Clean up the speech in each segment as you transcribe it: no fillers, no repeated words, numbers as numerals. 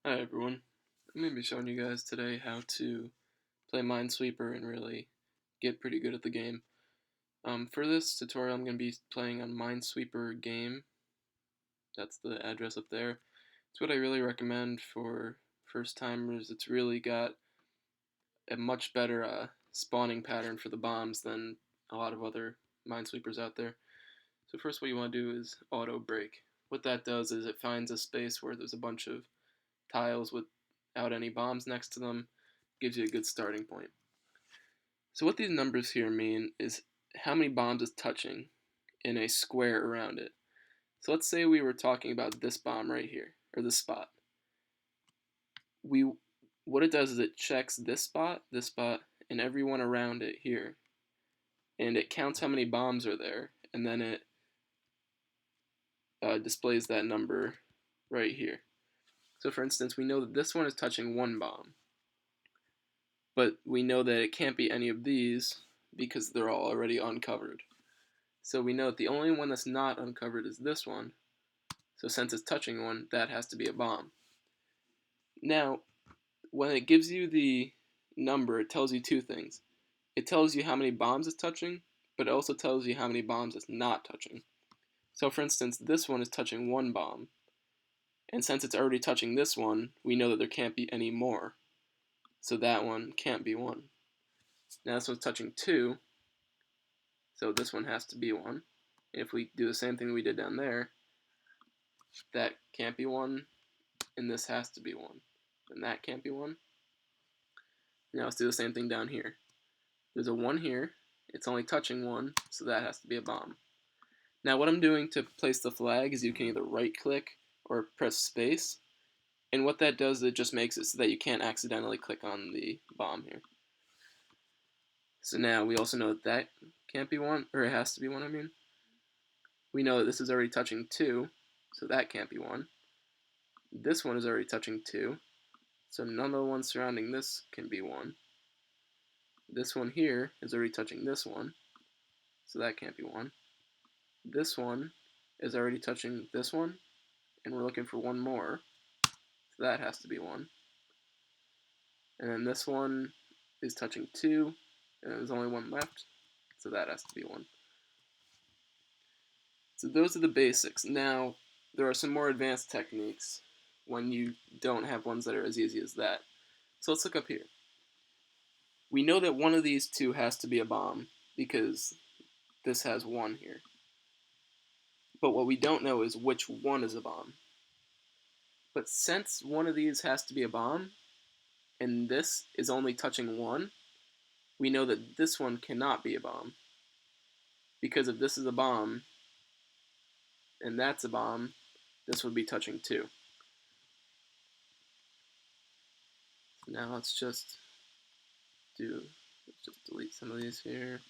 Hi everyone, I'm going to be showing you guys today how to play Minesweeper and really get pretty good at the game. For this tutorial I'm going to be playing on Minesweeper game, that's the address up there. It's what I really recommend for first timers. It's really got a much better spawning pattern for the bombs than a lot of other Minesweepers out there. So first what you want to do is auto break. What that does is it finds a space where there's a bunch of tiles without any bombs next to them, gives you a good starting point. So what these numbers here mean is how many bombs is touching in a square around it. So let's say we were talking about this bomb right here, or this spot. What it does is it checks this spot, and everyone around it here. And it counts how many bombs are there, and then it displays that number right here. So for instance, we know that this one is touching one bomb, but we know that it can't be any of these because they're all already uncovered. So we know that the only one that's not uncovered is this one. So since it's touching one, that has to be a bomb. Now, when it gives you the number, it tells you two things. It tells you how many bombs it's touching, but it also tells you how many bombs it's not touching. So for instance, this one is touching one bomb. And since it's already touching this one, we know that there can't be any more. So that one can't be one. Now this one's touching two, so this one has to be one. And if we do the same thing we did down there, that can't be one, and this has to be one. And that can't be one. Now let's do the same thing down here. There's a one here, it's only touching one, so that has to be a bomb. Now what I'm doing to place the flag is you can either right click or press space, and what that does is it just makes it so that you can't accidentally click on the bomb here. So now we also know that that can't be one, or it has to be one, I mean. We know that this is already touching two, so that can't be one. This one is already touching two, so none of the ones surrounding this can be one. This one here is already touching this one, so that can't be one. This one is already touching this one, and we're looking for one more, so that has to be one. And then this one is touching two, and there's only one left, so that has to be one. So those are the basics. Now, there are some more advanced techniques when you don't have ones that are as easy as that. So let's look up here. We know that one of these two has to be a bomb because this has one here. But what we don't know is which one is a bomb. But since one of these has to be a bomb, and this is only touching one, we know that this one cannot be a bomb. Because if this is a bomb, and that's a bomb, this would be touching two. So now let's just delete some of these here.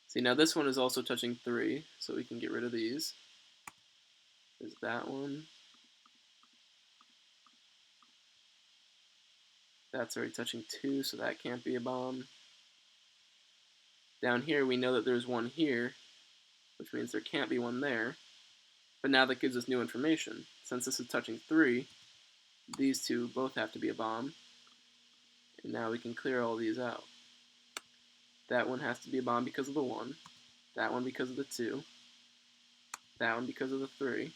See, now this one is also touching three, so we can get rid of these. There's that one. That's already touching two, so that can't be a bomb. Down here, we know that there's one here, which means there can't be one there. But now that gives us new information. Since this is touching three, these two both have to be a bomb. And now we can clear all these out. That one has to be a bomb because of the one. That one because of the two. That one because of the three.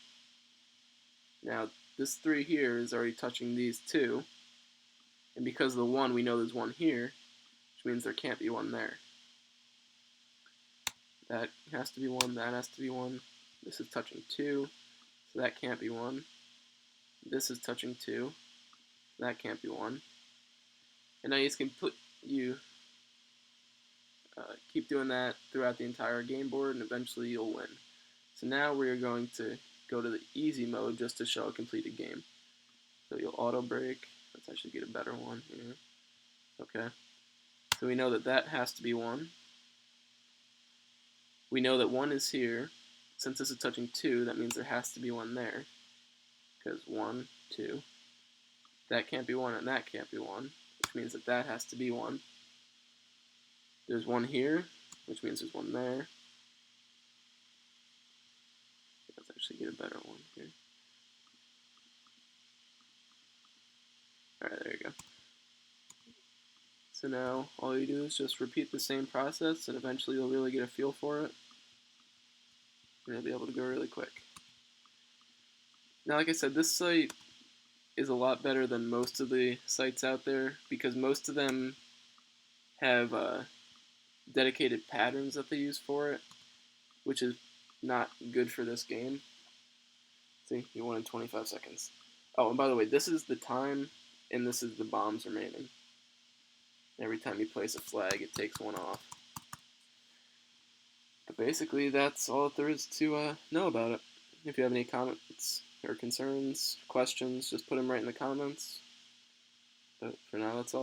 Now, this three here is already touching these two. And because of the one, we know there's one here, which means there can't be one there. That has to be one, that has to be one. This is touching two, so that can't be one. This is touching two, so that can't be one. And now you can keep doing that throughout the entire game board, and eventually you'll win. So now we're going to go to the easy mode just to show a completed game. So you'll auto break. Let's actually get a better one here. Okay. So we know that that has to be one. We know that one is here. Since this is touching two, that means there has to be one there. Because one, two. That can't be one, and that can't be one, which means that that has to be one. There's one here, which means there's one there. Let's actually get a better one here. Alright, there you go. So now all you do is just repeat the same process, and eventually you'll really get a feel for it. And you'll be able to go really quick. Now, like I said, this site is a lot better than most of the sites out there because most of them have dedicated patterns that they use for it, which is not good for this game. See, you won in 25 seconds. Oh, and by the way, this is the time, and this is the bombs remaining. Every time you place a flag, it takes one off. But basically, that's all that there is to know about it. If you have any comments or concerns, questions, just put them right in the comments. But for now, that's all.